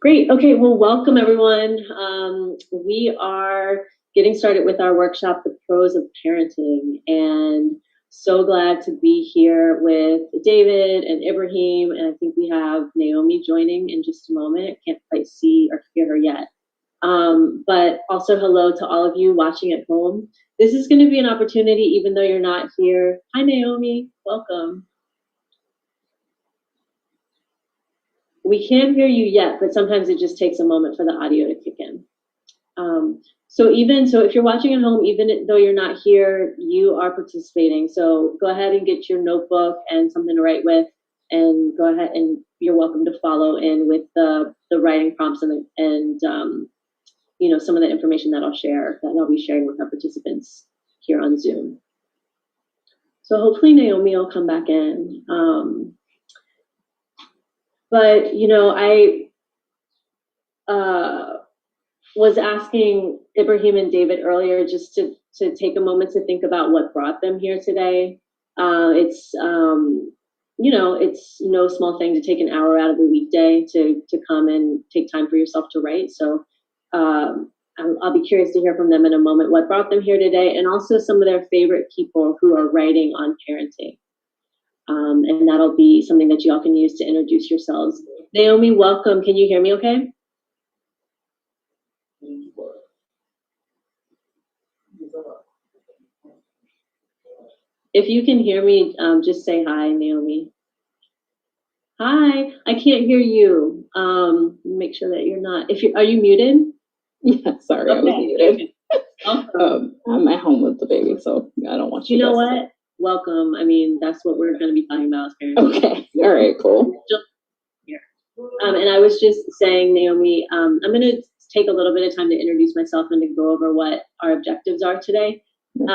Great. Okay. Well, welcome everyone. We are getting started with our workshop, The Prose of Parenting, and so glad to be here with David and Ibrahim, and I think we have Naomi joining in just a moment. Can't quite see or hear her yet. But also hello to all of you watching at home. This is going to be an opportunity, even though you're not here. Hi, Naomi. Welcome. We can't hear you yet, but sometimes it just takes a moment for the audio to kick in. So if you're watching at home, even though you're not here, you are participating. So go ahead and get your notebook and something to write with, and go ahead and you're welcome to follow in with the writing prompts and some of the information that I'll be sharing with our participants here on Zoom. So hopefully Naomi will come back in. But I was asking Ibrahim and David earlier just to take a moment to think about what brought them here today. It's no small thing to take an hour out of a weekday to come and take time for yourself to write. So I'll be curious to hear from them in a moment what brought them here today, and also some of their favorite people who are writing on parenting. And that'll be something that you all can use to introduce yourselves. Naomi, welcome. Can you hear me okay? If you can hear me, just say hi, Naomi. Hi, I can't hear you. Make sure that you're not. Are you muted? Yeah, sorry, okay. I was muted. Awesome. I'm at home with the baby, so I don't want you. You know what? Welcome. I mean, that's what we're going to be talking about as parents. Okay. All right. Cool. Here. And I was just saying, Naomi, I'm going to take a little bit of time to introduce myself and to go over what our objectives are today. Okay.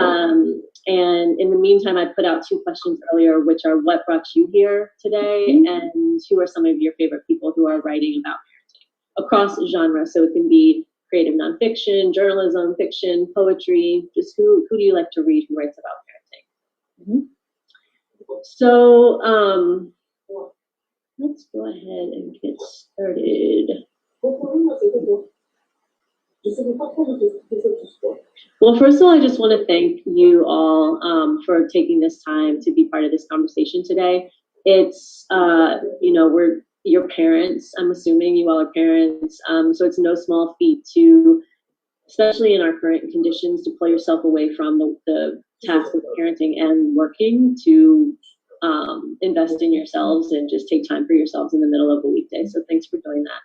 And in the meantime, I put out 2 questions earlier, which are what brought you here today, and who are some of your favorite people who are writing about parenting across genres. So it can be creative nonfiction, journalism, fiction, poetry. Just who do you like to read who writes about parenting? So let's go ahead and get started. Well, first of all, I just want to thank you all for taking this time to be part of this conversation today. It's, we're your parents. I'm assuming you all are parents. So it's no small feat to, especially in our current conditions, to pull yourself away from the task of parenting and working to invest in yourselves and just take time for yourselves in the middle of a weekday. So thanks for doing that.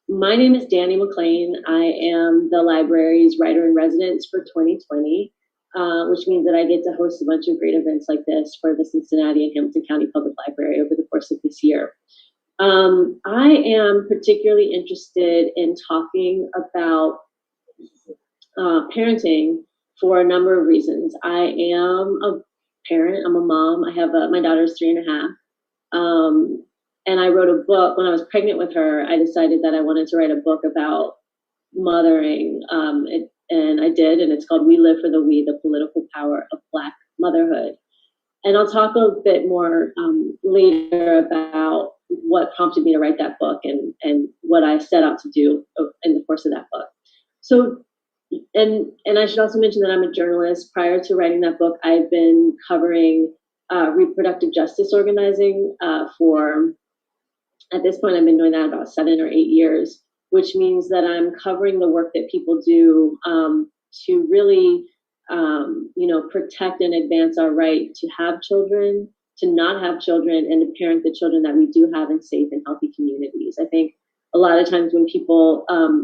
My name is Dani McClain. I am the library's writer in residence for 2020, which means that I get to host a bunch of great events like this for the Cincinnati and Hamilton County Public Library over the course of this year. I am particularly interested in talking about parenting for a number of reasons. I am a parent. I'm a mom. I have my daughter's 3.5. And I wrote a book when I was pregnant with her. I decided that I wanted to write a book about mothering, and I did. And it's called "We Live for the We: The Political Power of Black Motherhood." And I'll talk a bit more later about what prompted me to write that book and what I set out to do in the course of that book. So, and I should also mention that I'm a journalist. Prior to writing that book, I've been covering reproductive justice organizing at this point, I've been doing that about 7 or 8 years, which means that I'm covering the work that people do to really, protect and advance our right to have children, to not have children, and to parent the children that we do have in safe and healthy communities. I think a lot of times when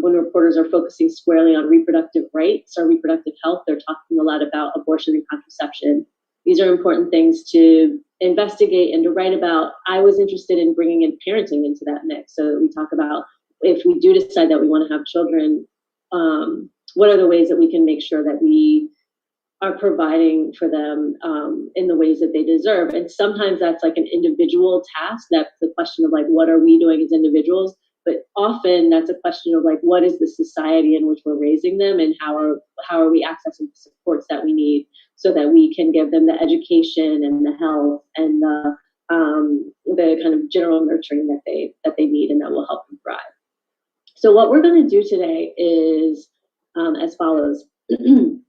when reporters are focusing squarely on reproductive rights or reproductive health, they're talking a lot about abortion and contraception. These are important things to investigate and to write about. I was interested in bringing in parenting into that mix. So we talk about, if we do decide that we want to have children, what are the ways that we can make sure that we are providing for them in the ways that they deserve. And sometimes that's like an individual task. That's the question of like, what are we doing as individuals? But often that's a question of like, what is the society in which we're raising them, and how are we accessing the supports that we need so that we can give them the education and the health and the the kind of general nurturing that they need and that will help them thrive. So what we're going to do today is as follows. I'm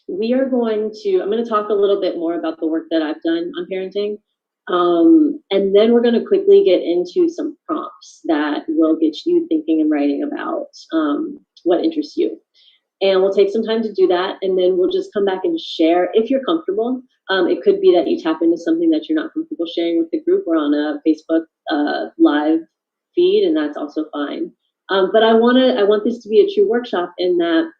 going to talk a little bit more about the work that I've done on parenting. And then we're going to quickly get into some prompts that will get you thinking and writing about what interests you. And we'll take some time to do that, and then we'll just come back and share if you're comfortable. It could be that you tap into something that you're not comfortable sharing with the group or on a Facebook live feed, and that's also fine. But I want this to be a true workshop in that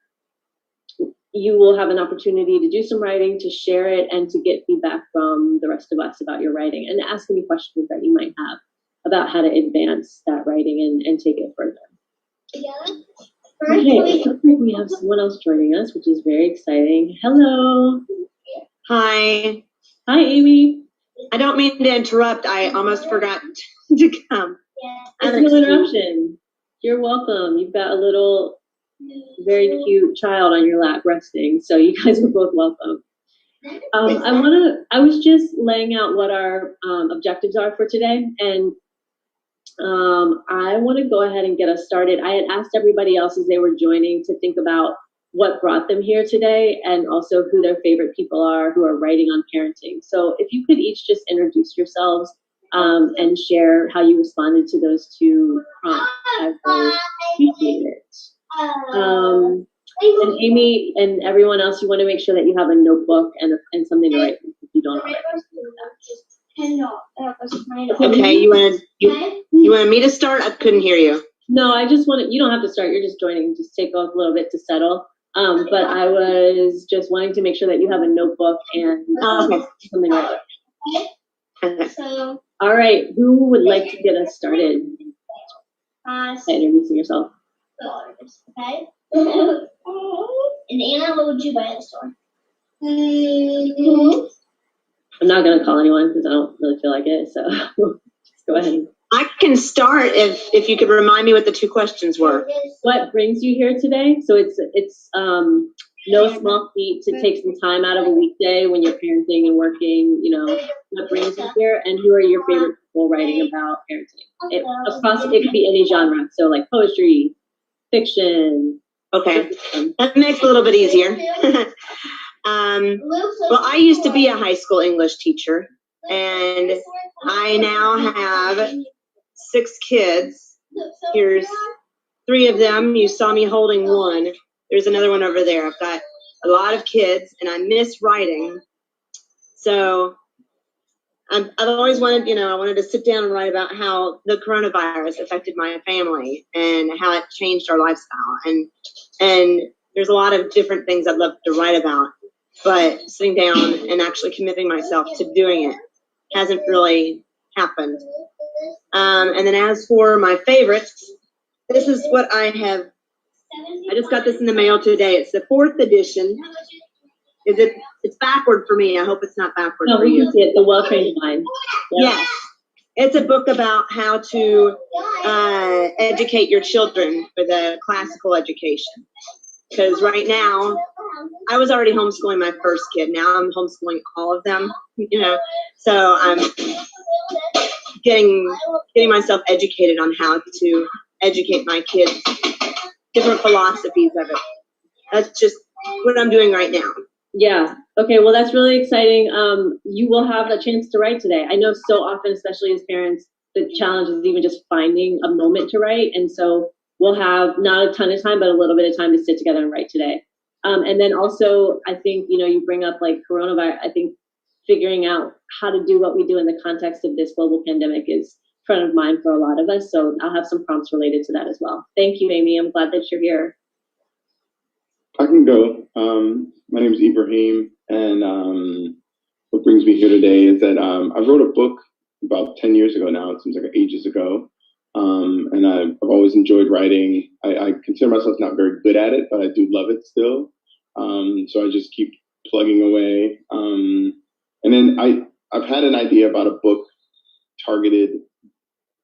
you will have an opportunity to do some writing, to share it, and to get feedback from the rest of us about your writing and ask any questions that you might have about how to advance that writing and take it further. Yeah. Okay, it looks like we have someone else joining us, which is very exciting. Hello. Hi. Hi, Amy. I don't mean to interrupt. I almost forgot to come. There's no interruption. You're welcome. You've got a little very cute child on your lap resting, so you guys are both welcome. I was just laying out what our objectives are for today, and I want to go ahead and get us started. I had asked everybody else as they were joining to think about what brought them here today and also who their favorite people are who are writing on parenting. So if you could each just introduce yourselves and share how you responded to those two prompts, I would appreciate it. And Amy and everyone else, you want to make sure that you have a notebook and something to write if you don't already. Okay, you wanted me to start? I couldn't hear you. No, I just wanted, you don't have to start, you're just joining, just take off a little bit to settle. But I was just wanting to make sure that you have a notebook and something like that. Okay. All right, who would like to get us started? Introducing yourself. Okay. And Anna, what would you buy at the store? Mm-hmm. I'm not going to call anyone because I don't really feel like it, so just go ahead. I can start if you could remind me what the two questions were. What brings you here today? So it's no small feat to take some time out of a weekday when you're parenting and working, what brings you here, and who are your favorite people writing about parenting? It could be any genre, so like poetry, fiction. Okay, that makes it a little bit easier. Well, I used to be a high school English teacher, and I now have 6 kids. Here's 3 of them. You saw me holding one. There's another one over there. I've got a lot of kids, and I miss writing. So I've always wanted, I wanted to sit down and write about how the coronavirus affected my family and how it changed our lifestyle. And there's a lot of different things I'd love to write about, but sitting down and actually committing myself to doing it hasn't really happened. And then as for my favorites, this is what I just got this in the mail today. It's the 4th edition. It's backward for me. I hope it's not backward for you. No, we can see it. The Well-Trained Mind. Yeah. Yes. It's a book about how to educate your children for the classical education. Because right now, I was already homeschooling my first kid. Now I'm homeschooling all of them, So I'm getting myself educated on how to educate my kids, different philosophies of it. That's just what I'm doing right now. Yeah. Okay. Well, that's really exciting. You will have a chance to write today. I know so often, especially as parents, the challenge is even just finding a moment to write. And so we'll have not a ton of time, but a little bit of time to sit together and write today. And then also, I think, you bring up like coronavirus. I think figuring out how to do what we do in the context of this global pandemic is front of mind for a lot of us. So I'll have some prompts related to that as well. Thank you, Amy. I'm glad that you're here. I can go. My name is Ibrahim, and what brings me here today is that I wrote a book about 10 years ago now. It seems like ages ago. And I've always enjoyed writing. I consider myself not very good at it, but I do love it still. So I just keep plugging away. And then I've had an idea about a book targeted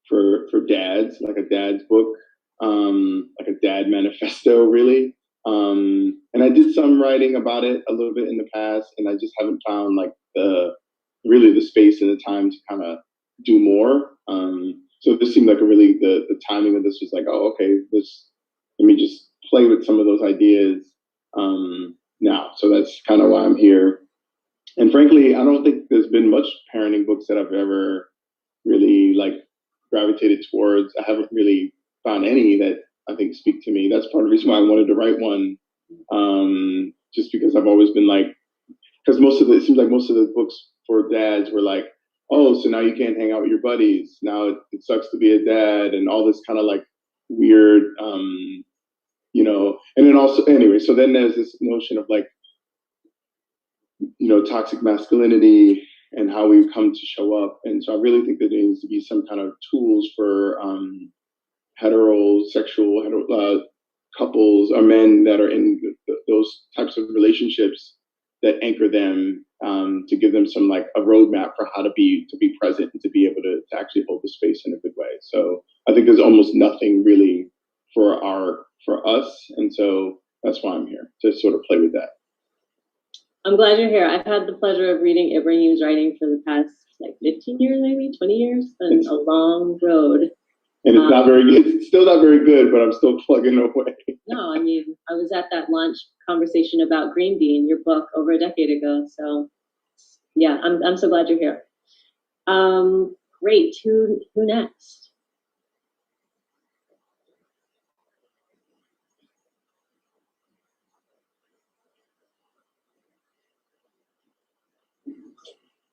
for dads, like a dad's book, like a dad manifesto, really. And I did some writing about it a little bit in the past, and I just haven't found like the space and the time to kind of do more. So this seemed like a really, the timing of this was like, oh, okay, let me just play with some of those ideas now. So that's kind of why I'm here. And frankly, I don't think there's been much parenting books that I've ever really like gravitated towards. I haven't really found any that I think speak to me. That's part of the reason why I wanted to write one. Just because I've always been like, because it seems like most of the books for dads were like, oh, so now you can't hang out with your buddies. Now it sucks to be a dad, and all this kind of like weird, and then also, anyway, so then there's this notion of like, toxic masculinity and how we've come to show up. And so I really think that there needs to be some kind of tools for heterosexual couples or men that are in those types of relationships that anchor them, to give them some like a roadmap for how to be present and to be able to actually hold the space in a good way. So I think there's almost nothing really for us, and so that's why I'm here, to sort of play with that. I'm glad you're here. I've had the pleasure of reading Ibrahim's writing for the past like 15 years, maybe 20 years. It's been a long road. And it's not very good. It's still not very good, but I'm still plugging away. No, I mean, I was at that lunch conversation about Green Bean, your book, over a decade ago. So yeah, I'm so glad you're here. Great. Who next?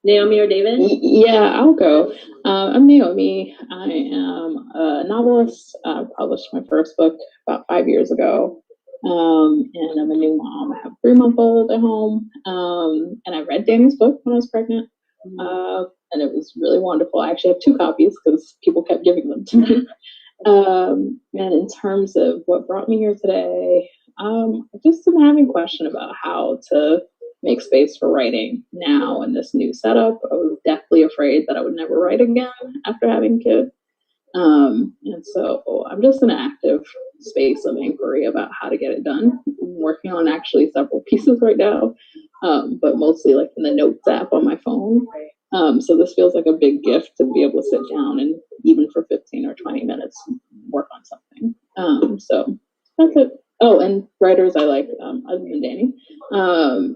Naomi or David? Yeah, I'll go. I'm Naomi. I am a novelist. I published my first book about 5 years ago. And I'm a new mom. I have a 3-month-old at home. And I read Dani's book when I was pregnant. And it was really wonderful. I actually have 2 copies because people kept giving them to me. And in terms of what brought me here today, I just am having a question about how to make space for writing now in this new setup. I was deathly afraid that I would never write again after having kids. And so I'm just in an active space of inquiry about how to get it done. I'm working on actually several pieces right now, but mostly like in the notes app on my phone. So this feels like a big gift to be able to sit down and even for 15 or 20 minutes work on something. So that's it. Oh, and writers I like, other than Dani.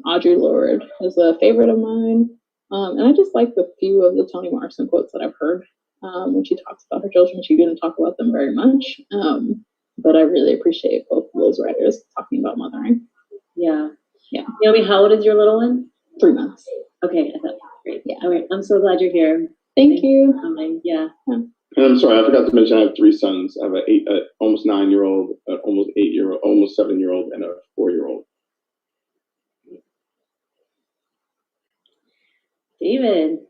Audre Lorde is a favorite of mine. And I just like the few of the Toni Morrison quotes that I've heard when she talks about her children. She didn't talk about them very much. But I really appreciate both of those writers talking about mothering. Yeah. Naomi, how old is your little one? 3 months. Okay, great. Yeah. All right. I'm so glad you're here. Thank you. Yeah. And I'm sorry, I forgot to mention I have 3 sons. I have an almost 9-year-old, almost 8-year-old, almost 7-year-old, and a 4-year-old. David.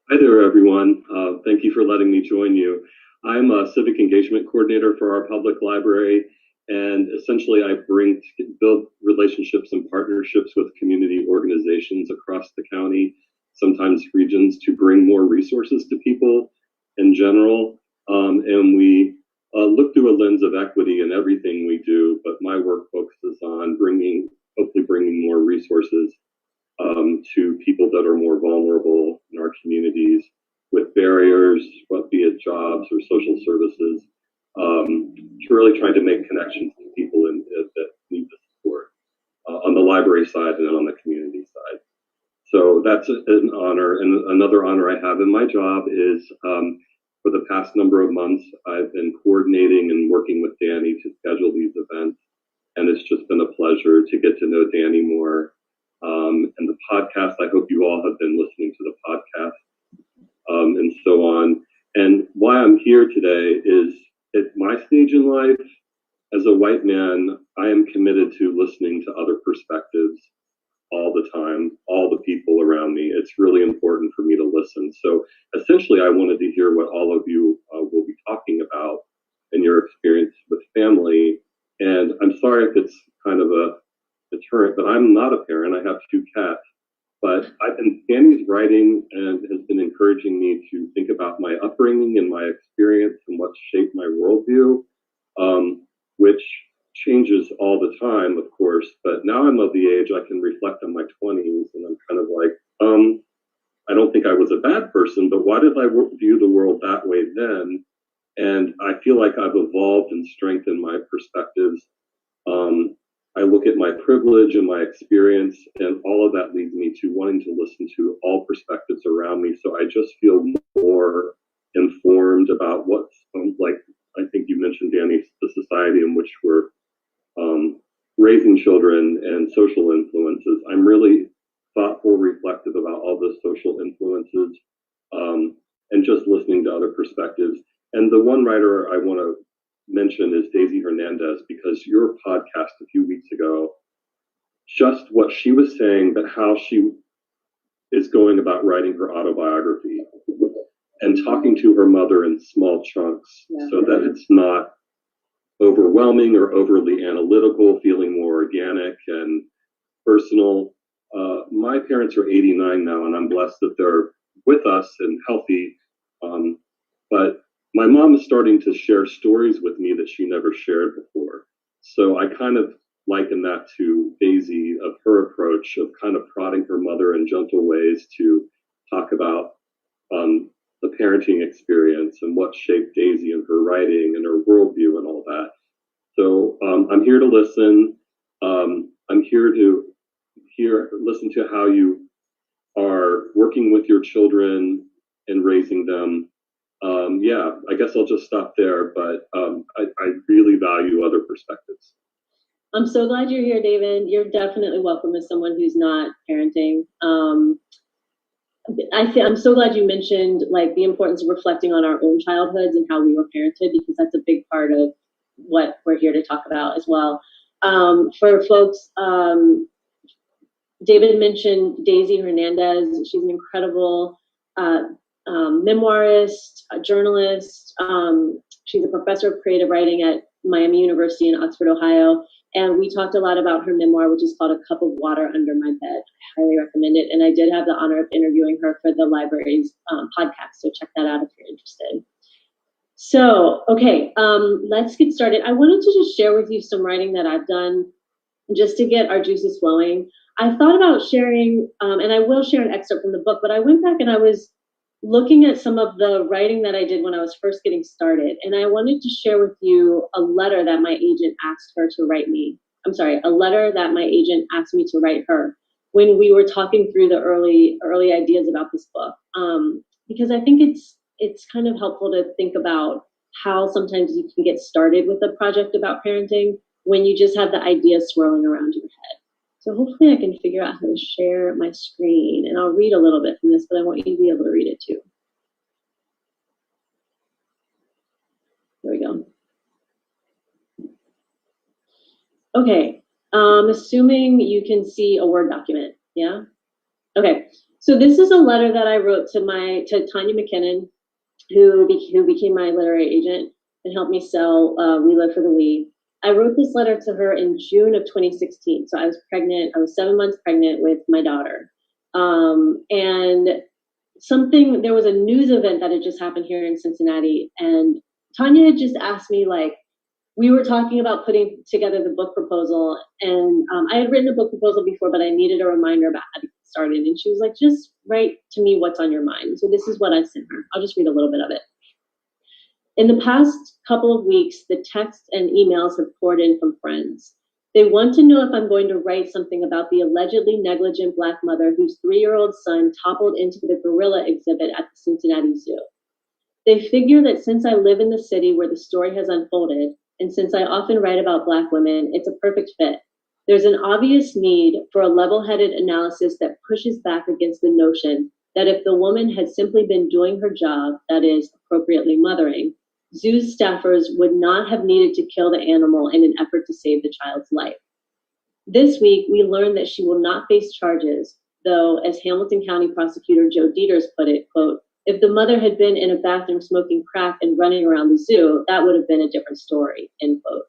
Hi there, everyone. Thank you for letting me join you. I'm a civic engagement coordinator for our public library, and essentially I build relationships and partnerships with community organizations across the county, sometimes regions, to bring more resources to people in general. And we look through a lens of equity in everything we do, but my work focuses on hopefully bringing more resources to people that are more vulnerable in our communities with barriers, be it jobs or social services, to really trying to make connections to people that need the support on the library side and then on the community side. So that's an honor. And another honor I have in my job is for the past number of months, I've been coordinating and working with Dani to schedule these events. And it's just been a pleasure to get to know Dani more. And the podcast, I hope you all have been listening to the podcast and so on. And why I'm here today is at my stage in life, as a white man, I am committed to listening to other perspectives all the time, all the people around me. It's really important for me to listen. So essentially, I wanted to hear what all of you will be talking about in your experience with family. And I'm sorry if it's kind of a deterrent, but I'm not a parent. I have 2 cats. But Dani's writing and has been encouraging me to think about my upbringing and my experience and what shaped my worldview, which changes all the time, of course. But now I'm of the age I can reflect on my 20s, and I'm kind of like, I don't think I was a bad person, but why did I view the world that way then? And I feel like I've evolved and strengthened my perspectives. I look at my privilege and my experience, and all of that leads me to wanting to listen to all perspectives around me. So I just feel more informed about what's like. I think you mentioned, Danny, the society in which we're raising children and social influences. I'm really thoughtful, reflective about all the social influences, and just listening to other perspectives. And the one writer I want to mention is Daisy Hernandez, because your podcast a few weeks ago, just what she was saying, but how she is going about writing her autobiography and talking to her mother in small chunks, so that it's not overwhelming or overly analytical, feeling more organic and personal. My parents are 89 now, and I'm blessed that they're with us and healthy. But my mom is starting to share stories with me that she never shared before. So I kind of liken that to Daisy, of her approach of kind of prodding her mother in gentle ways to talk about the parenting experience and what shaped Daisy in her writing and her worldview and all that. So I'm here to listen. I'm here to listen to how you are working with your children and raising them. I guess I'll just stop there, but I really value other perspectives. I'm so glad you're here, David. You're definitely welcome as someone who's not parenting. I'm so glad you mentioned like the importance of reflecting on our own childhoods and how we were parented, because that's a big part of what we're here to talk about as well. For folks, David mentioned Daisy Hernandez. She's an incredible memoirist, a journalist. She's a professor of creative writing at Miami University in Oxford, Ohio. And we talked a lot about her memoir, which is called A Cup of Water Under My Bed. I highly recommend it. And I did have the honor of interviewing her for the library's podcast. So check that out if you're interested. So, okay, let's get started. I wanted to just share with you some writing that I've done just to get our juices flowing. I thought about sharing, and I will share an excerpt from the book, but I went back and I was looking at some of the writing that I did when I was first getting started. And I wanted to share with you a letter that my agent asked her to write me. A letter that my agent asked me to write her when we were talking through the early ideas about this book. Because I think it's kind of helpful to think about how sometimes you can get started with a project about parenting when you just have the ideas swirling around your head. So hopefully I can figure out how to share my screen, and I'll read a little bit from this, but I want you to be able to read it too. There we go. Okay, assuming you can see a Word document, yeah? Okay, so this is a letter that I wrote to Tanya McKinnon, who became my literary agent and helped me sell We Live for the We. I wrote this letter to her in June of 2016. So I was pregnant. I was 7 months pregnant with my daughter. And there was a news event that had just happened here in Cincinnati. And Tanya had just asked me, like, we were talking about putting together the book proposal. And I had written a book proposal before, but I needed a reminder about how to get started. And she was like, just write to me what's on your mind. So this is what I sent her. I'll just read a little bit of it. In the past couple of weeks, the texts and emails have poured in from friends. They want to know if I'm going to write something about the allegedly negligent Black mother whose 3-year-old son toppled into the gorilla exhibit at the Cincinnati Zoo. They figure that since I live in the city where the story has unfolded, and since I often write about Black women, it's a perfect fit. There's an obvious need for a level-headed analysis that pushes back against the notion that if the woman had simply been doing her job, that is, appropriately mothering, zoo staffers would not have needed to kill the animal in an effort to save the child's life. This week, we learned that she will not face charges, though, as Hamilton County Prosecutor Joe Dieters put it, quote, if the mother had been in a bathroom smoking crack and running around the zoo, that would have been a different story, end quote.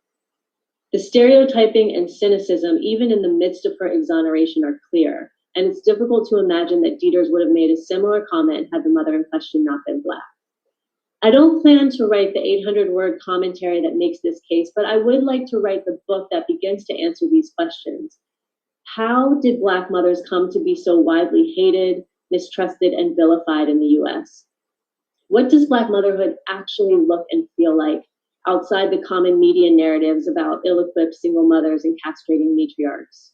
The stereotyping and cynicism, even in the midst of her exoneration, are clear, and it's difficult to imagine that Dieters would have made a similar comment had the mother in question not been Black. I don't plan to write the 800-word commentary that makes this case, but I would like to write the book that begins to answer these questions. How did Black mothers come to be so widely hated, mistrusted, and vilified in the US. What does Black motherhood actually look and feel like outside the common media narratives about ill-equipped single mothers and castrating matriarchs?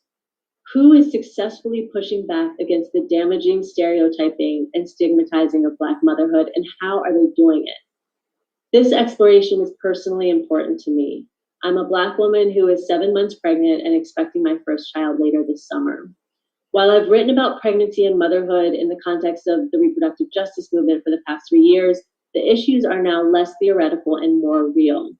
Who is successfully pushing back against the damaging stereotyping and stigmatizing of Black motherhood, and how are they doing it? This exploration is personally important to me. I'm a Black woman who is 7 months pregnant and expecting my first child later this summer. While I've written about pregnancy and motherhood in the context of the reproductive justice movement for the past 3 years, the issues are now less theoretical and more real.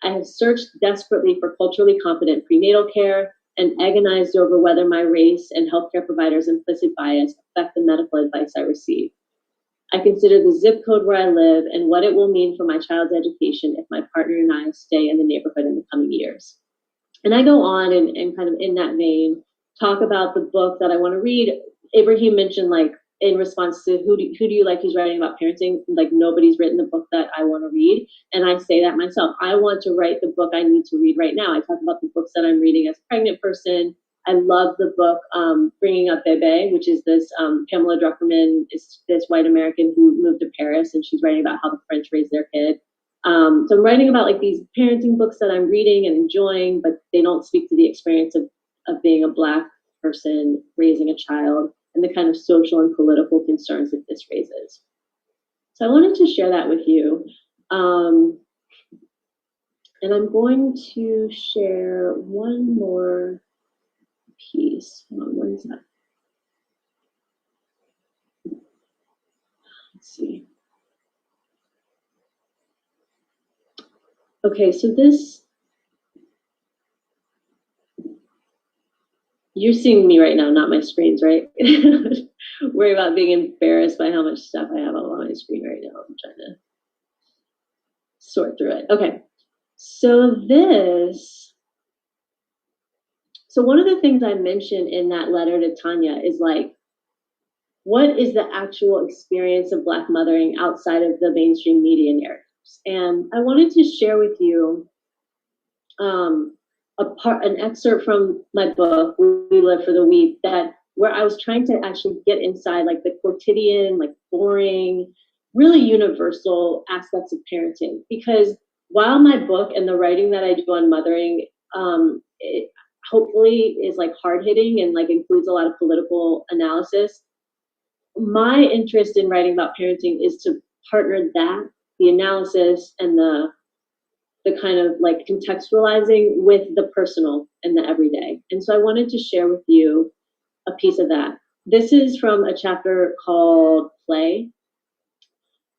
I have searched desperately for culturally competent prenatal care and agonized over whether my race and healthcare providers' implicit bias affect the medical advice I receive. I consider the zip code where I live and what it will mean for my child's education if my partner and I stay in the neighborhood in the coming years. And I go on and kind of in that vein, talk about the book that I want to read. Ibrahim mentioned, like, in response to who do you like who's writing about parenting, like, nobody's written the book that I want to read. And I say that myself. I want to write the book I need to read right now. I talk about the books that I'm reading as a pregnant person. I love the book Bringing Up Bebe, which is this Pamela Druckerman is this white American who moved to Paris, and she's writing about how the French raised their kid. So I'm writing about, like, these parenting books that I'm reading and enjoying, but they don't speak to the experience of being a Black person raising a child and the kind of social and political concerns that this raises. So I wanted to share that with you. And I'm going to share one more piece. Hold on one sec. Let's see. Okay, so this, you're seeing me right now, not my screens, right? Worry about being embarrassed by how much stuff I have on my screen right now. I'm trying to sort through it. Okay, so one of the things I mentioned in that letter to Tanya is, like, what is the actual experience of Black mothering outside of the mainstream media narratives? And I wanted to share with you an excerpt from my book, We Live for the Week, where I was trying to actually get inside, like, the quotidian, like, boring, really universal aspects of parenting. Because while my book and the writing that I do on mothering, it hopefully is, like, hard-hitting and, like, includes a lot of political analysis, my interest in writing about parenting is to partner that, the analysis and the kind of, like, contextualizing with the personal and the everyday. And so I wanted to share with you a piece of that. This is from a chapter called Play.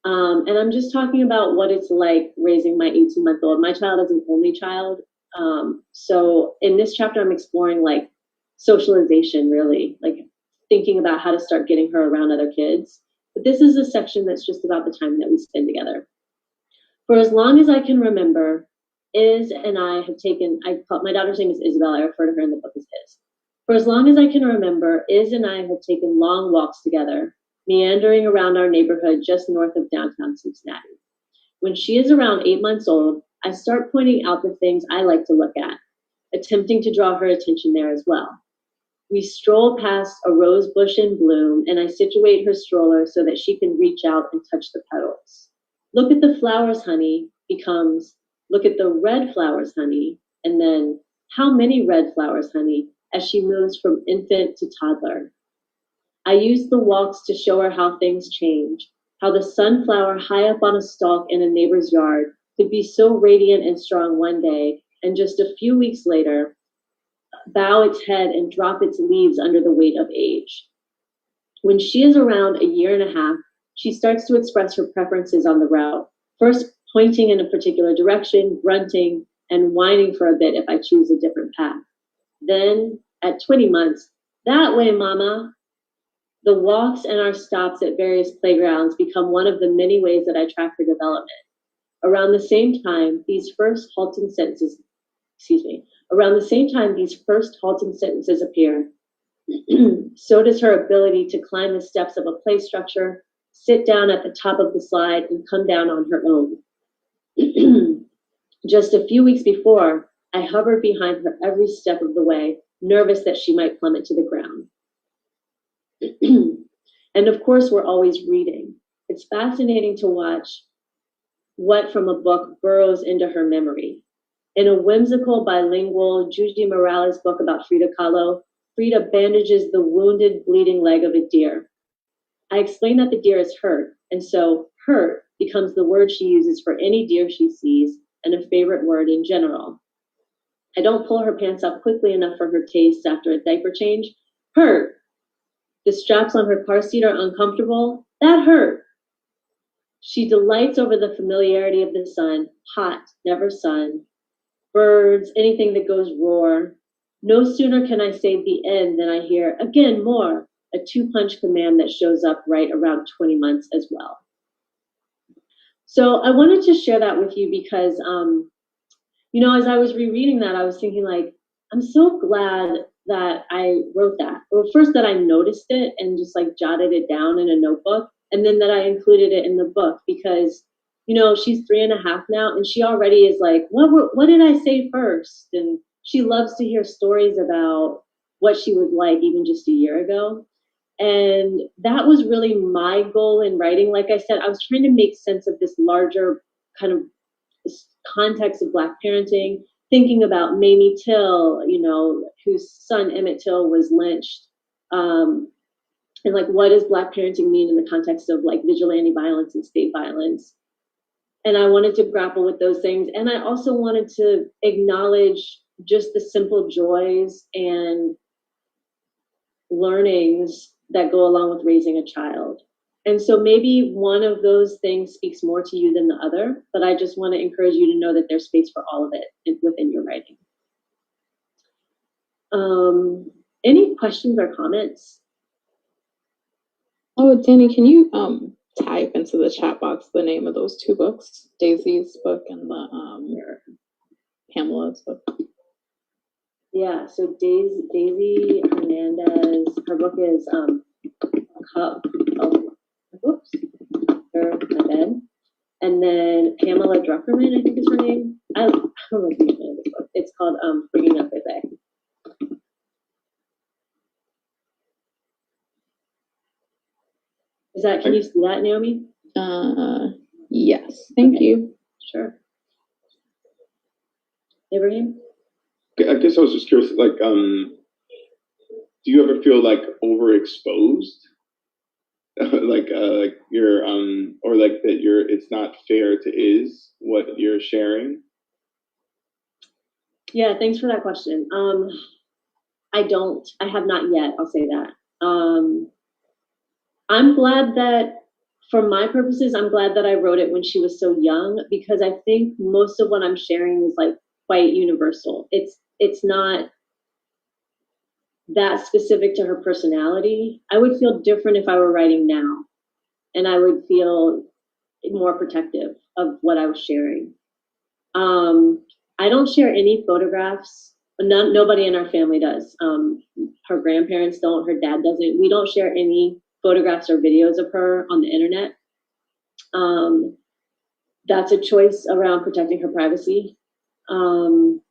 And I'm just talking about what it's like raising my 18-month-old. My child is an only child. So in this chapter, I'm exploring, like, socialization, really, like, thinking about how to start getting her around other kids. But this is a section that's just about the time that we spend together. For as long as I can remember, Iz and I have taken, my daughter's name is Isabel, I refer to her in the book as Iz. For as long as I can remember, Iz and I have taken long walks together, meandering around our neighborhood just north of downtown Cincinnati. When she is around 8 months old, I start pointing out the things I like to look at, attempting to draw her attention there as well. We stroll past a rose bush in bloom, and I situate her stroller so that she can reach out and touch the petals. Look at the flowers, honey, becomes, look at the red flowers, honey, and then, how many red flowers, honey, as she moves from infant to toddler. I use the walks to show her how things change, how the sunflower high up on a stalk in a neighbor's yard could be so radiant and strong one day, and just a few weeks later, bow its head and drop its leaves under the weight of age. When she is around a year and a half, she starts to express her preferences on the route, first pointing in a particular direction, grunting, and whining for a bit if I choose a different path. Then, at 20 months, that way, mama. The walks and our stops at various playgrounds become one of the many ways that I track her development. Around the same time, these first halting sentences appear. So does her ability to climb the steps of a play structure, sit down at the top of the slide, and come down on her own. Just a few weeks before, I hovered behind her every step of the way, nervous that she might plummet to the ground. And of course, we're always reading. It's fascinating to watch what from a book burrows into her memory. In a whimsical, bilingual Juji Morales book about Frida Kahlo, Frida bandages the wounded, bleeding leg of a deer. I explain that the deer is hurt, and so hurt becomes the word she uses for any deer she sees, and a favorite word in general. I don't pull her pants up quickly enough for her taste after a diaper change. Hurt. The straps on her car seat are uncomfortable. That hurt. She delights over the familiarity of the sun, hot, never sun. Birds, anything that goes roar. No sooner can I say the end than I hear, again, more, a 2-punch command that shows up right around 20 months as well. So I wanted to share that with you because, as I was rereading that, I was thinking like, I'm so glad that I wrote that. Well, first that I noticed it and just like jotted it down in a notebook, and then that I included it in the book because, she's 3.5 now, and she already is like, what did I say first? And she loves to hear stories about what she was like even just a year ago. And that was really my goal in writing. Like I said, I was trying to make sense of this larger kind of context of Black parenting, thinking about Mamie Till, whose son Emmett Till was lynched. And like, what does Black parenting mean in the context of like vigilante violence and state violence? And I wanted to grapple with those things. And I also wanted to acknowledge just the simple joys and learnings that go along with raising a child. And so maybe one of those things speaks more to you than the other, but I just want to encourage you to know that there's space for all of it within your writing. Any questions or comments? Oh, Dani, can you type into the chat box the name of those 2 books, Daisy's book and the Pamela's book? Yeah, so Daisy Hernandez, her book is Cup of Whoops, her my bed. And then Pamela Druckerman, I think is her name. I don't know the name of this book. It's called Bringing Up Bebe. Can you see that, Naomi? Yes, thank you. Sure. Ibrahim? I guess I was just curious, like, do you ever feel like overexposed? like you're or like that it's not fair to is what you're sharing? Yeah, thanks for that question. I have not yet, I'll say that. I'm glad that, for my purposes, I'm glad that I wrote it when she was so young, because I think most of what I'm sharing is like quite universal. It's not that specific to her personality. I would feel different if I were writing now, and I would feel more protective of what I was sharing. I don't share any photographs. Nobody in our family does. Her grandparents don't, her dad doesn't. We don't share any photographs or videos of her on the internet. That's a choice around protecting her privacy. And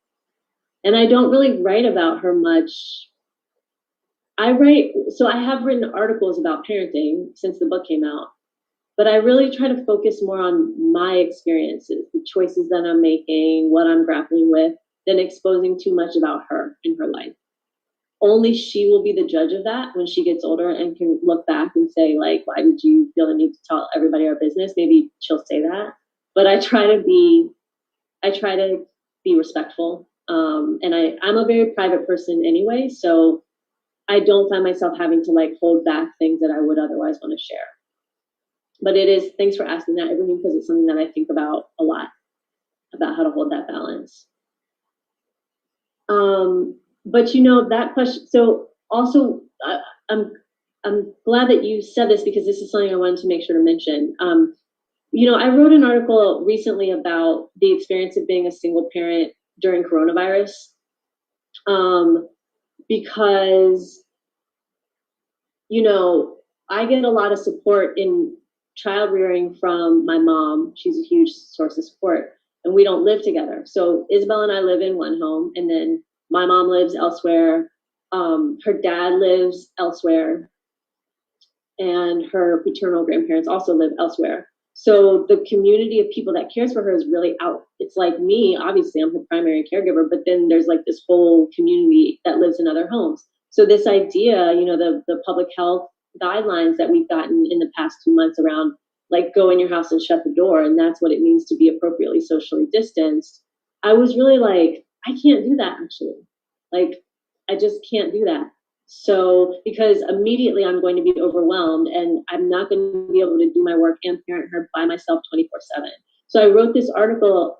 I don't really write about her much. I have written articles about parenting since the book came out, but I really try to focus more on my experiences, the choices that I'm making, what I'm grappling with, than exposing too much about her in her life. Only she will be the judge of that when she gets older and can look back and say, like, why did you feel the need to tell everybody our business? Maybe she'll say that. But I try to be respectful. And I'm a very private person anyway, so I don't find myself having to like hold back things that I would otherwise want to share. But thanks for asking that, Ibrahim, because it's something that I think about a lot, about how to hold that balance. But that question, so also I'm glad that you said this, because this is something I wanted to make sure to mention. I wrote an article recently about the experience of being a single parent during coronavirus, because, I get a lot of support in child rearing from my mom. She's a huge source of support, and we don't live together. So Isabel and I live in one home, and then my mom lives elsewhere. Her dad lives elsewhere. and her paternal grandparents also live elsewhere. So the community of people that cares for her is really out. It's like me, obviously I'm her primary caregiver, but then there's like this whole community that lives in other homes. So this idea, you know, the public health guidelines that we've gotten in the past 2 months around like go in your house and shut the door, and that's what it means to be appropriately socially distanced. I was really like, I can't do that actually. Like, I just can't do that. So, because immediately I'm going to be overwhelmed and I'm not going to be able to do my work and parent her by myself 24/7. So I wrote this article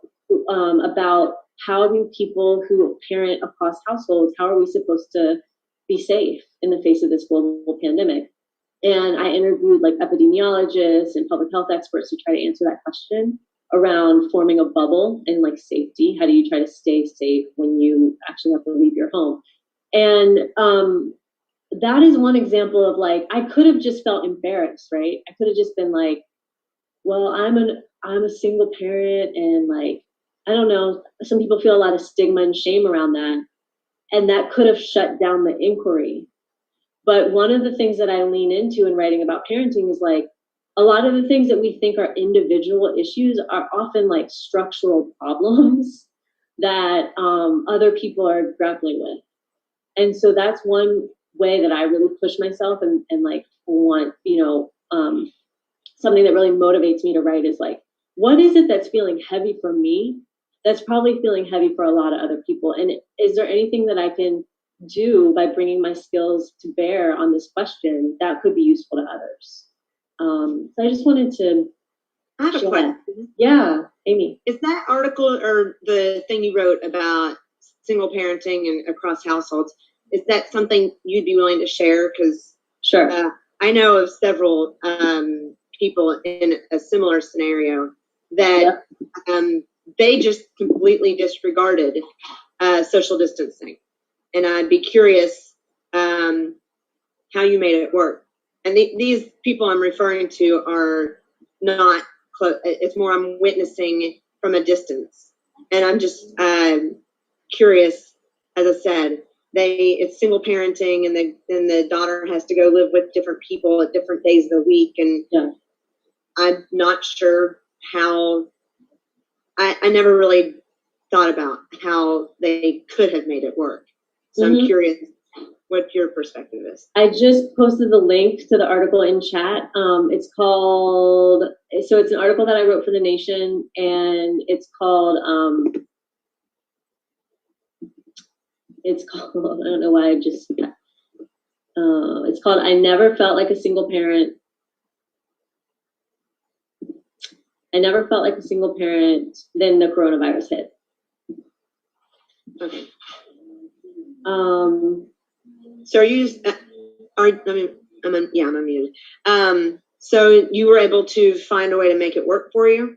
about how do people who parent across households, how are we supposed to be safe in the face of this global pandemic? And I interviewed like epidemiologists and public health experts to try to answer that question around forming a bubble and like safety. How do you try to stay safe when you actually have to leave your home? And that is one example of like, I could have just felt embarrassed, right? I could have just been like, well, I'm a single parent, and like, I don't know, some people feel a lot of stigma and shame around that. And that could have shut down the inquiry. But one of the things that I lean into in writing about parenting is like, a lot of the things that we think are individual issues are often like structural problems that other people are grappling with. And so that's one way that I really push myself and like want, you know, something that really motivates me to write is like, what is it that's feeling heavy for me that's probably feeling heavy for a lot of other people? And is there anything that I can do by bringing my skills to bear on this question that could be useful to others? So I just wanted to I have a question. Yeah, Amy. Is that article or the thing you wrote about single parenting and across households, is that something you'd be willing to share? Because sure. I know of several people in a similar scenario that they just completely disregarded social distancing. And I'd be curious how you made it work. And these people I'm referring to are not close. It's more I'm witnessing from a distance. And I'm just curious, as I said, it's single parenting, and the daughter has to go live with different people at different days of the week. And I'm not sure how, I never really thought about how they could have made it work. So I'm curious what your perspective is. I just posted the link to the article in chat. It's called, so it's an article that I wrote for The Nation, and it's called, I don't know why I just, it's called I Never Felt Like a Single Parent. I never felt like a single parent, then the coronavirus hit. Okay. So I'm unmuted. So you were able to find a way to make it work for you?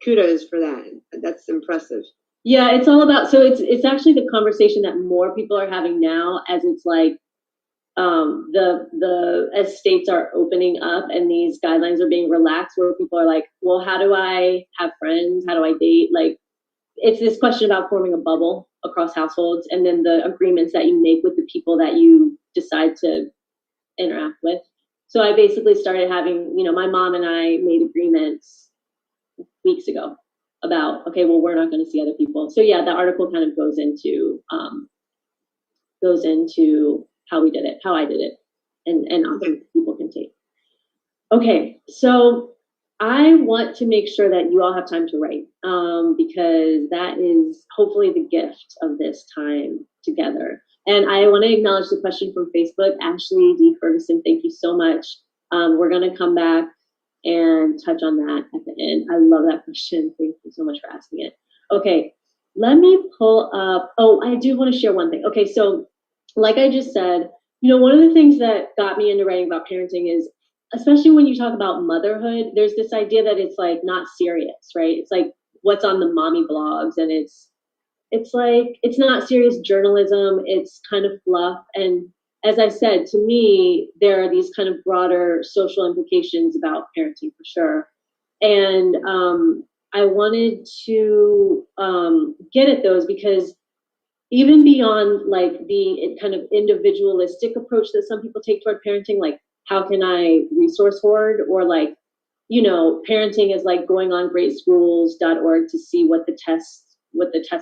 Kudos for that. That's impressive. Yeah, it's all about, so it's actually the conversation that more people are having now, as it's like as states are opening up and these guidelines are being relaxed, where people are like, well, how do I have friends? How do I date? Like, it's this question about forming a bubble across households, and then the agreements that you make with the people that you decide to interact with. So I basically started having, you know, my mom and I made agreements weeks ago about, okay, well, we're not going to see other people. So yeah, the article kind of goes into how we did it, how I did it, and options people can take. Okay, so I want to make sure that you all have time to write, because that is hopefully the gift of this time together. And I want to acknowledge the question from Facebook. Ashley D. Ferguson, thank you so much. We're going to come back and touch on that at the end. I love that question. Thank you so much for asking it. Okay, let me pull up. Oh, I do want to share one thing. Okay, so like I just said, you know, one of the things that got me into writing about parenting is, especially when you talk about motherhood, there's this idea that it's like not serious, right? It's like what's on the mommy blogs, and it's like, it's not serious journalism. It's kind of fluff. And as I said, to me, there are these kind of broader social implications about parenting for sure. And I wanted to get at those, because even beyond like the kind of individualistic approach that some people take toward parenting, like how can I resource hoard, or like, you know, parenting is like going on greatschools.org to see what the test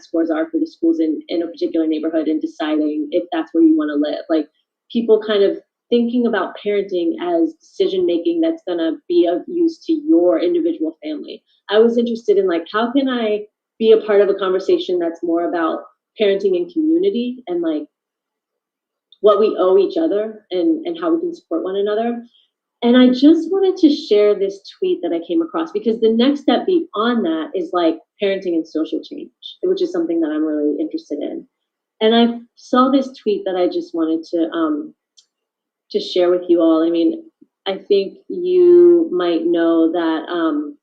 scores are for the schools in a particular neighborhood and deciding if that's where you want to live. Like, people kind of thinking about parenting as decision making that's going to be of use to your individual family. I was interested in like, how can I be a part of a conversation that's more about parenting and community and like what we owe each other and how we can support one another. And I just wanted to share this tweet that I came across, because the next step beyond that is like parenting and social change, which is something that I'm really interested in. And I saw this tweet that I just wanted to share with you all. I mean, I think you might know that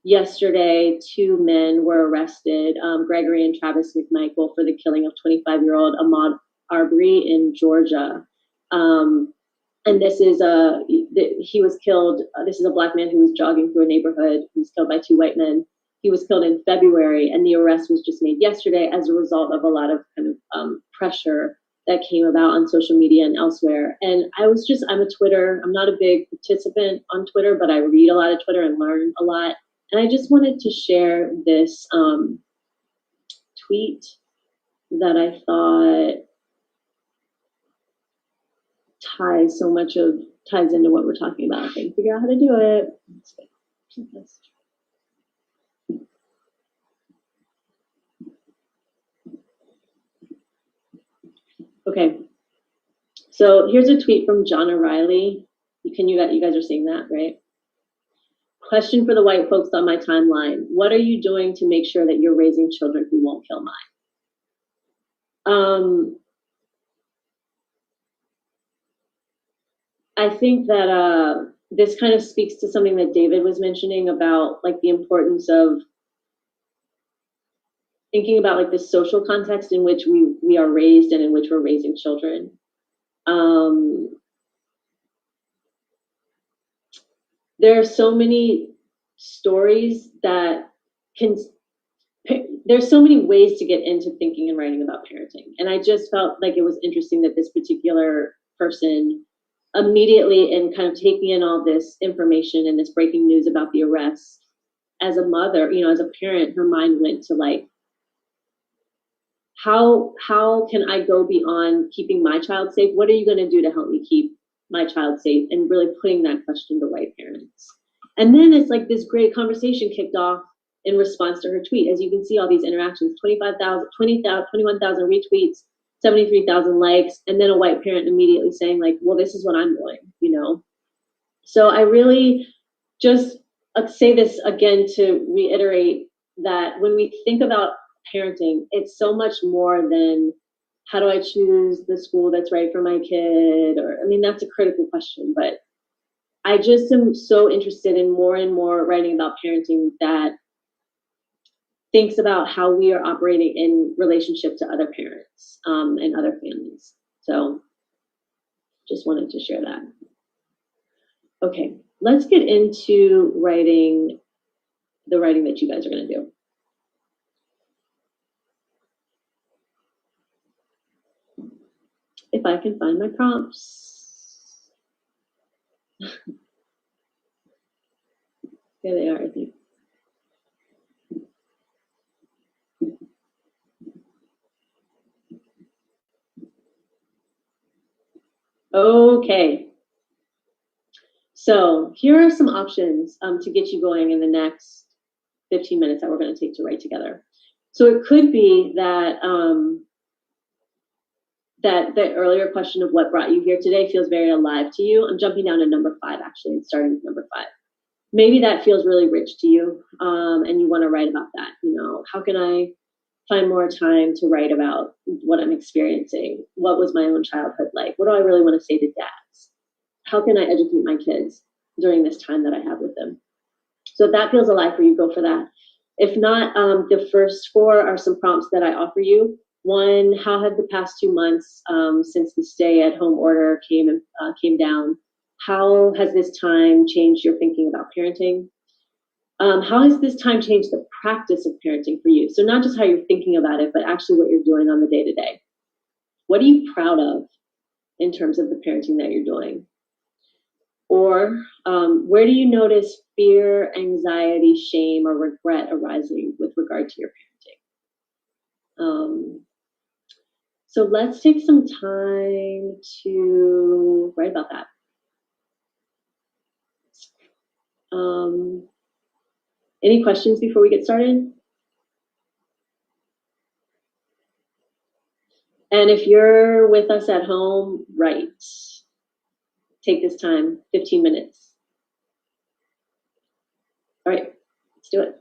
yesterday 2 men were arrested, Gregory and Travis McMichael, for the killing of 25-year-old Ahmaud Arbery in Georgia. And this is he was killed. This is a Black man who was jogging through a neighborhood. He was killed by 2 white men. He was killed in February, and the arrest was just made yesterday as a result of a lot of kind of pressure that came about on social media and elsewhere. And I'm not a big participant on Twitter, but I read a lot of Twitter and learn a lot. And I just wanted to share this tweet that I thought ties into what we're talking about. I can figure out how to do it. Okay, so here's a tweet from John O'Reilly. You guys are seeing that, right? Question for the white folks on my timeline: what are you doing to make sure that you're raising children who won't kill mine? I think that this kind of speaks to something that David was mentioning about like the importance of thinking about like the social context in which we are raised and in which we're raising children. There are so many stories that there's so many ways to get into thinking and writing about parenting. And I just felt like it was interesting that this particular person immediately, and kind of taking in all this information and this breaking news about the arrest, as a mother, you know, as a parent, her mind went to like, how can I go beyond keeping my child safe? What are you going to do to help me keep my child safe? And really putting that question to white parents. And then it's like this great conversation kicked off in response to her tweet. As you can see, all these interactions, 21,000 retweets, 73,000 likes, and then a white parent immediately saying like, well, this is what I'm doing, you know? So I really just say this again to reiterate that when we think about parenting, it's so much more than how do I choose the school that's right for my kid? Or, I mean, that's a critical question, but I just am so interested in more and more writing about parenting that thinks about how we are operating in relationship to other parents and other families. So just wanted to share that. Okay, let's get into the writing that you guys are going to do. If I can find my prompts. There they are, I think. Okay. So here are some options to get you going in the next 15 minutes that we're going to take to write together. So it could be that that the earlier question of what brought you here today feels very alive to you. I'm jumping down to number 5 actually, and starting with number 5. Maybe that feels really rich to you, and you want to write about that. You know, how can I find more time to write about what I'm experiencing? What was my own childhood like? What do I really want to say to dads? How can I educate my kids during this time that I have with them? So if that feels alive for you, go for that. If not, the first 4 are some prompts that I offer you. 1, how have the past 2 months since the stay-at-home order came down, how has this time changed your thinking about parenting? How has this time changed the practice of parenting for you? So not just how you're thinking about it, but actually what you're doing on the day-to-day. What are you proud of in terms of the parenting that you're doing? Or where do you notice fear, anxiety, shame, or regret arising with regard to your parenting? So let's take some time to write about that. Any questions before we get started? And if you're with us at home, write. Take this time, 15 minutes. All right, let's do it.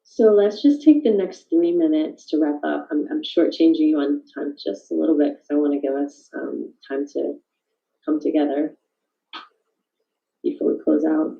So let's just take the next 3 minutes to wrap up. I'm shortchanging you on time just a little bit because I want to give us time to come together before we close out.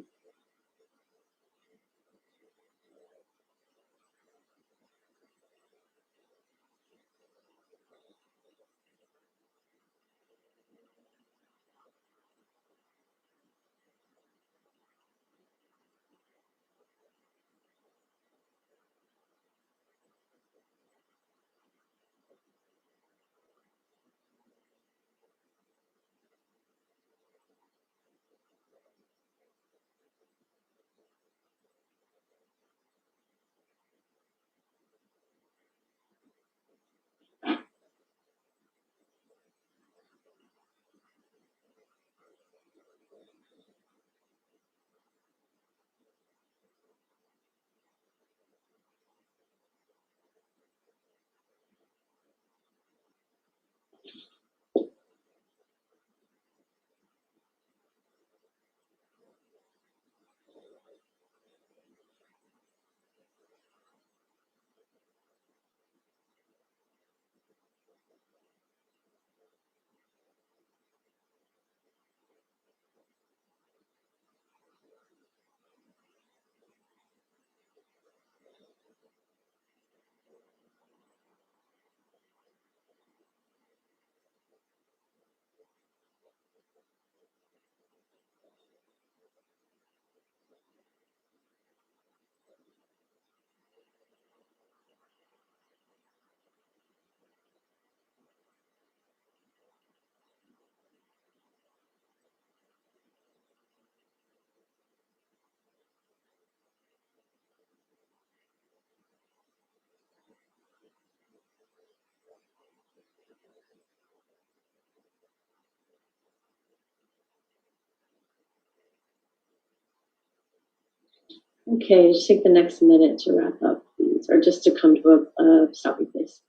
Okay, just take the next minute to wrap up, please, or just to come to a stopping place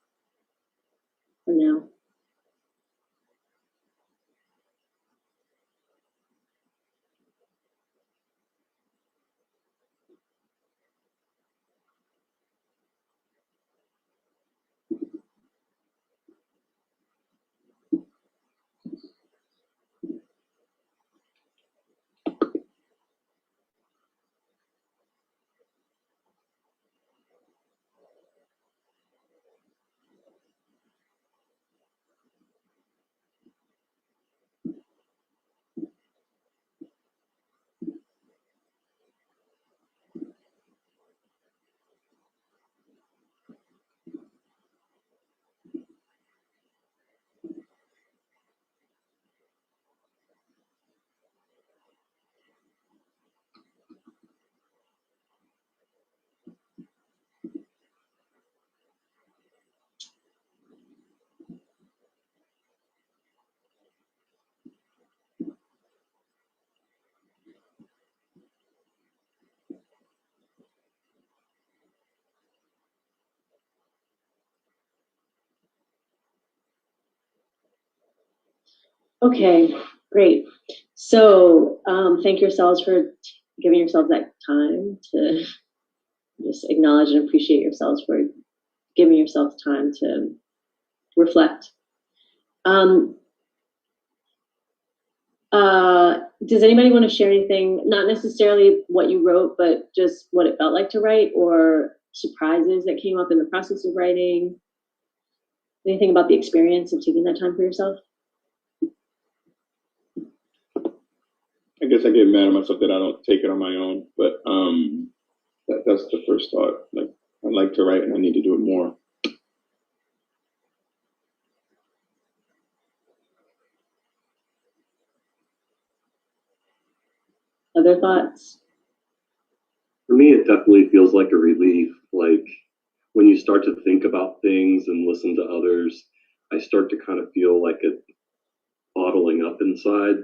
for now. Okay, great. So thank yourselves for giving yourselves that time to just acknowledge and appreciate yourselves for giving yourselves time to reflect. Does anybody want to share anything, not necessarily what you wrote, but just what it felt like to write, or surprises that came up in the process of writing? Anything about the experience of taking that time for yourself? I guess I get mad at myself that I don't take it on my own, but that's the first thought. Like, I like to write and I need to do it more. Other thoughts? For me, it definitely feels like a relief. Like when you start to think about things and listen to others, I start to kind of feel like it bottling up inside.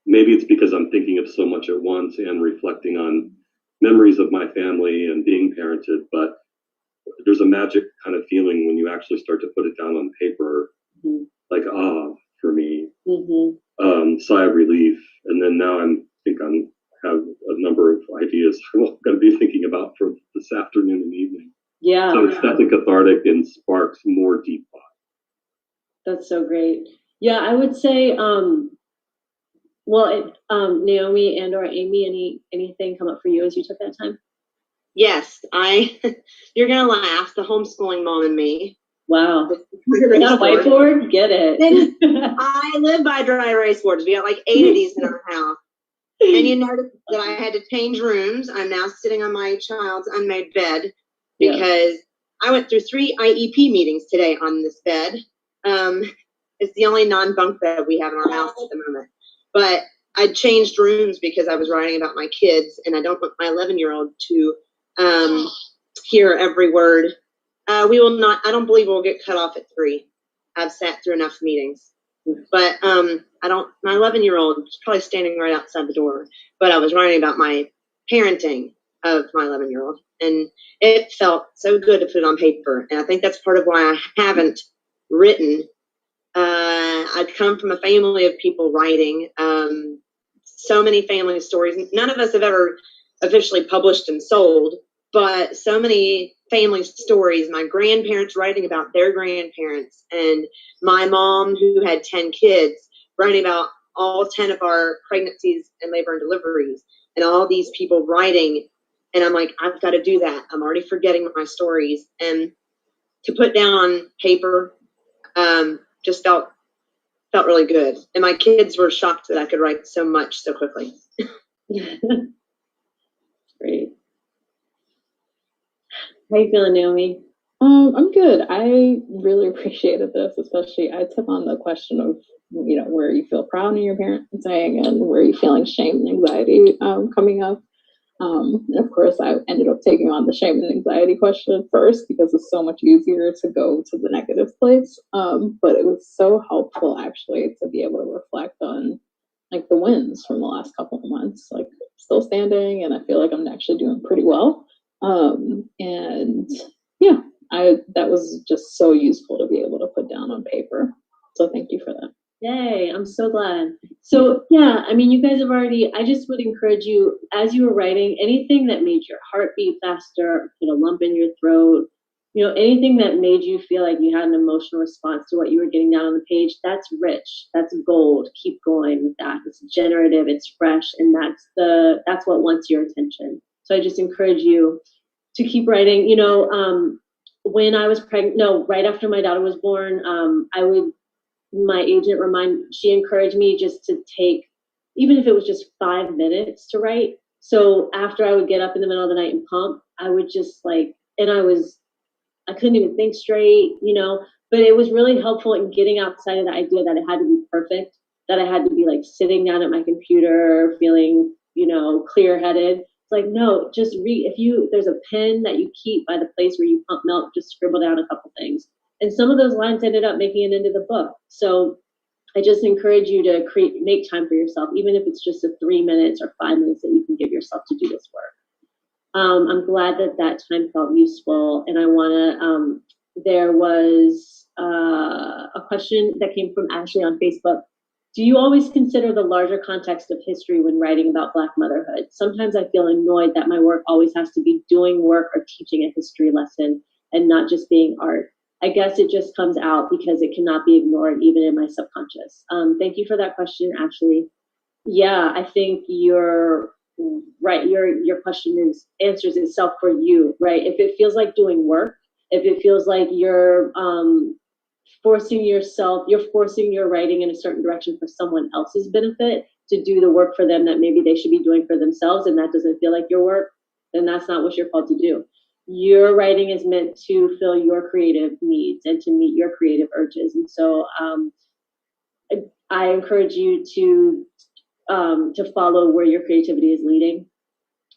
Maybe it's because I'm thinking of so much at once and reflecting on memories of my family and being parented, but there's a magic kind of feeling when you actually start to put it down on paper, like, for me, sigh of relief. And then now I think I'm have a number of ideas I'm going to be thinking about for this afternoon and evening. Yeah. So it's definitely cathartic and sparks more deep thought. That's so great. Yeah, I would say, Naomi and or Amy, anything come up for you as you took that time? Yes, you're going to laugh, the homeschooling mom in me. Wow. Got a whiteboard? Get it. I live by dry erase boards. We got like 8 of these in our house. And you notice that I had to change rooms. I'm now sitting on my child's unmade bed because I went through 3 IEP meetings today on this bed. It's the only non-bunk bed we have in our house at the moment. But I changed rooms because I was writing about my kids, and I don't want my 11-year-old to hear every word. We will not. I don't believe we'll get cut off at 3. I've sat through enough meetings, but I don't. My 11-year-old is probably standing right outside the door. But I was writing about my parenting of my 11-year-old, and it felt so good to put it on paper. And I think that's part of why I haven't written. I come from a family of people writing. So many family stories. None of us have ever officially published and sold, but so many family stories. My grandparents writing about their grandparents, and my mom, who had 10 kids, writing about all 10 of our pregnancies and labor and deliveries, and all these people writing. And I'm like, I've got to do that. I'm already forgetting my stories. And to put down on paper just felt really good. And my kids were shocked that I could write so much so quickly. Great. How you feeling, Naomi? I'm good. I really appreciated this, especially I took on the question of, where you feel proud in your parenting and where you feeling shame and anxiety coming up. And of course, I ended up taking on the shame and anxiety question first because it's so much easier to go to the negative place. But it was so helpful actually to be able to reflect on like the wins from the last couple of months, like still standing, and I feel like I'm actually doing pretty well. And yeah, that was just so useful to be able to put down on paper. So thank you for that. Yay, I'm so glad. So yeah, I mean, you guys have already, I just would encourage you, as you were writing, anything that made your heart beat faster, put a lump in your throat, anything that made you feel like you had an emotional response to what you were getting down on the page, that's rich, that's gold. Keep going with that. It's generative, it's fresh, and that's what wants your attention. So I just encourage you to keep writing. When I was pregnant, right after my daughter was born, my agent she encouraged me just to take, even if it was just 5 minutes to write. So after I would get up in the middle of the night and pump, I would just I couldn't even think straight, but it was really helpful in getting outside of the idea that it had to be perfect, that I had to be sitting down at my computer feeling, clear-headed. It's like, no, just read. There's a pen that you keep by the place where you pump milk, just scribble down a couple things. And some of those lines ended up making it into the book. So I just encourage you to make time for yourself, even if it's just 3 minutes or 5 minutes that you can give yourself to do this work. I'm glad that time felt useful. And I want to, there was a question that came from Ashley on Facebook. Do you always consider the larger context of history when writing about Black motherhood? Sometimes I feel annoyed that my work always has to be doing work or teaching a history lesson and not just being art. I guess it just comes out because it cannot be ignored even in my subconscious. Thank you for that question, Ashley. Yeah, I think you're right. Your question answers itself for you, right? If it feels like doing work, if it feels like you're forcing your writing in a certain direction for someone else's benefit, to do the work for them that maybe they should be doing for themselves, and that doesn't feel like your work, then that's not what you're called to do. Your writing is meant to fill your creative needs and to meet your creative urges. And so I encourage you to follow where your creativity is leading,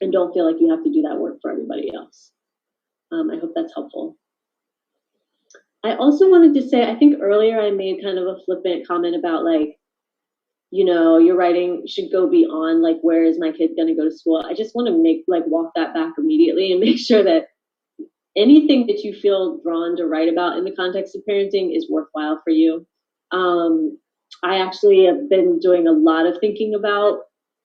and don't feel like you have to do that work for everybody else. I hope that's helpful. I also wanted to say, I think earlier I made kind of a flippant comment about your writing should go beyond where is my kid going to go to school. I just want to walk that back immediately and make sure that anything that you feel drawn to write about in the context of parenting is worthwhile for you. I actually have been doing a lot of thinking about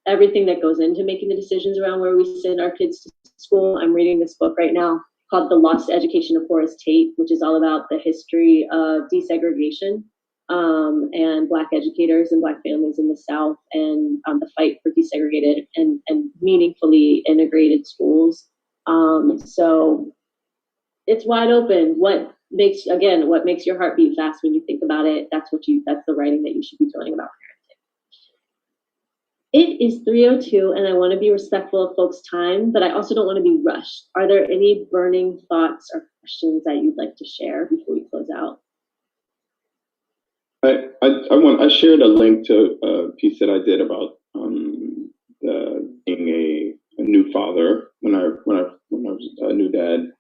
everything that goes into making the decisions around where we send our kids to school. I'm reading this book right now called The Lost Education of Horace Tate, which is all about the history of desegregation and Black educators and Black families in the South, and the fight for desegregated and meaningfully integrated schools. So it's wide open. What makes your heart beat fast when you think about it? That's the writing that you should be doing about parenting. It is 3:02, and I want to be respectful of folks' time, but I also don't want to be rushed. Are there any burning thoughts or questions that you'd like to share before we close out? I shared a link to a piece that I did about being a new father when I was a new dad.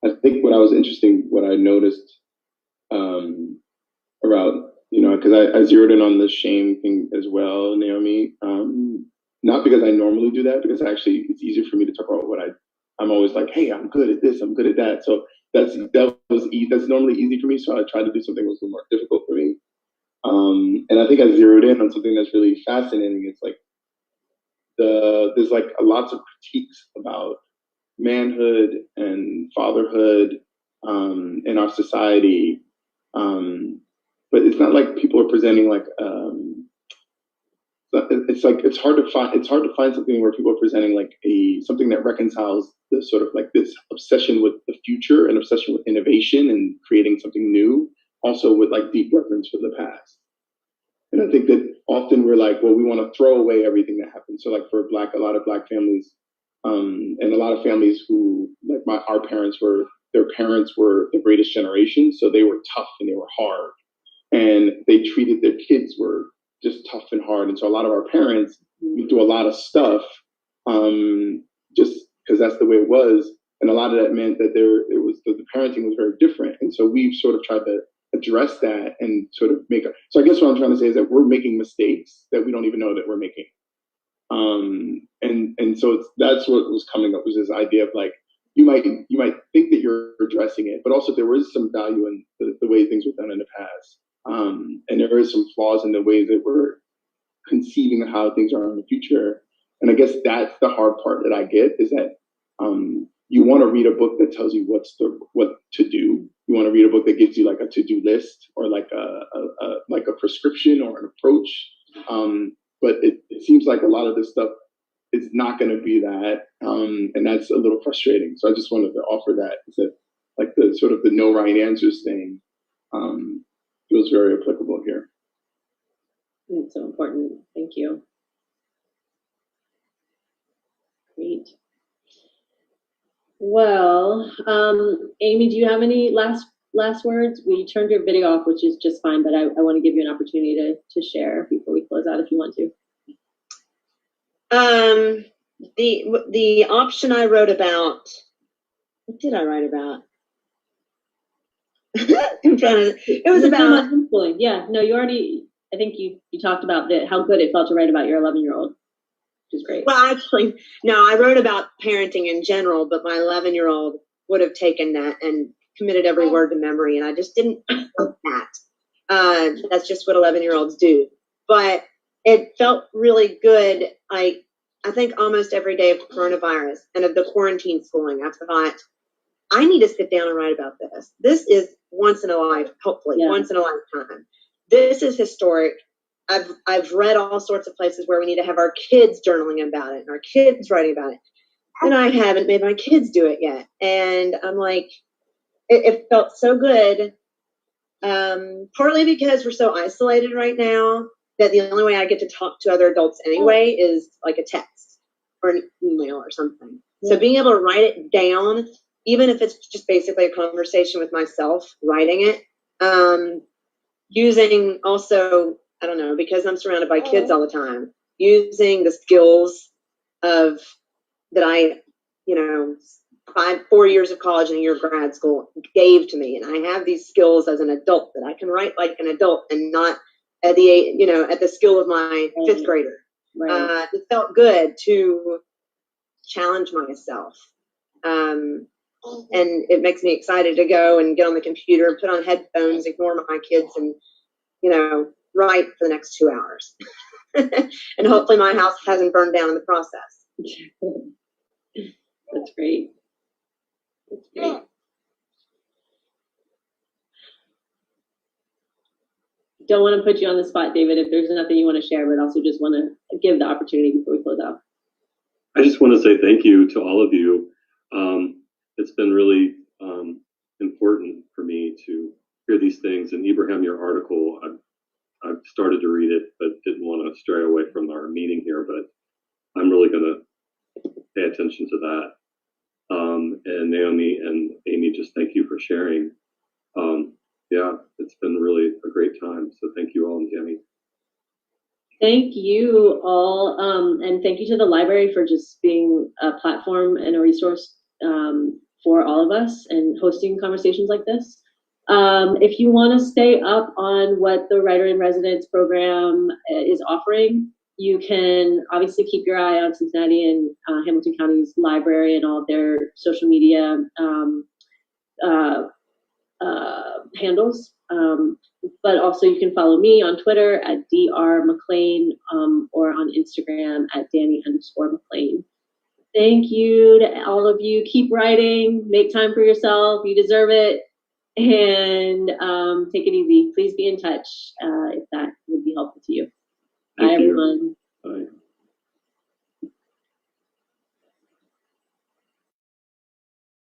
I think what I noticed about, because I zeroed in on the shame thing as well, Naomi. Not because I normally do that, because actually it's easier for me to talk about what I'm always like, hey, I'm good at this, I'm good at that. So that's normally easy for me. So I tried to do something that was a little more difficult for me. And I think I zeroed in on something that's really fascinating. It's like there's like lots of critiques about manhood and fatherhood in our society, but it's not like people are presenting like it's hard to find something where people are presenting like something that reconciles the sort of like this obsession with the future and obsession with innovation and creating something new, also with like deep reverence for the past. And I think that often we're like, well, we want to throw away everything that happened. So like for a lot of Black families, and a lot of families who, like our parents were, their parents were the greatest generation. So they were tough and they were hard, and they treated their kids were just tough and hard. And so a lot of our parents do a lot of stuff just because that's the way it was. And a lot of that meant that the parenting was very different. And so we've sort of tried to address that and sort of so I guess what I'm trying to say is that we're making mistakes that we don't even know that we're making. And so that's what was coming up, was this idea of like, you might think that you're addressing it, but also there is some value in the way things were done in the past. And there is some flaws in the ways that we're conceiving of how things are in the future. And I guess that's the hard part that I get, is that you want to read a book that tells you what to do. You want to read a book that gives you like a to-do list or like a prescription or an approach. But it seems like a lot of this stuff is not going to be that, and that's a little frustrating. So I just wanted to offer that. Is that like the sort of the no right answers thing feels very applicable here. It's so important. Thank you. Great. Well, Amy, do you have any last words? We turned your video off, which is just fine, but I want to give you an opportunity to share before we close out if you want to. The option I wrote about, what did I write about? It was about homeschooling. Yeah, no, I think you talked about how good it felt to write about your 11-year-old, which is great. Well, actually, no, I wrote about parenting in general, but my 11-year-old would have taken that and committed every word to memory, and I just didn't want that. That's just what 11-year-olds do. But it felt really good. I think almost every day of coronavirus and of the quarantine schooling, I've thought, I need to sit down and write about this. This is once in a life, hopefully, once in a lifetime. This is historic. I've read all sorts of places where we need to have our kids journaling about it and our kids writing about it. And I haven't made my kids do it yet. And I'm like, it felt so good. Partly because we're so isolated right now that the only way I get to talk to other adults anyway is like a text or an email or something. So being able to write it down, even if it's just basically a conversation with myself, writing it, using also, I don't know, because I'm surrounded by kids all the time, using the skills that I, 4 years of college and a year of grad school gave to me. And I have these skills as an adult that I can write like an adult and not at the skill of my fifth grader. Right. It felt good to challenge myself. And it makes me excited to go and get on the computer, put on headphones, ignore my kids, and, write for the next 2 hours. And hopefully my house hasn't burned down in the process. That's great. That's great. Don't want to put you on the spot, David, if there's nothing you want to share, but also just want to give the opportunity before we close out. I just want to say thank you to all of you. It's been really important for me to hear these things. And Ibrahim, your article, I've started to read it, but didn't want to stray away from our meeting here. But I'm really going to pay attention to that. And Naomi and Amy, just thank you for sharing. Yeah, it's been really a great time. So thank you all, and Tammy. Thank you all, and thank you to the library for just being a platform and a resource for all of us and hosting conversations like this. If you want to stay up on what the Writer in Residence program is offering, you can obviously keep your eye on Cincinnati and Hamilton County's library and all of their social media handles. But also you can follow me on Twitter at Dr. McClain or on Instagram at Dani_McClain. Thank you to all of you. Keep writing, make time for yourself. You deserve it. And take it easy. Please be in touch if that would be helpful to you. Bye, everyone.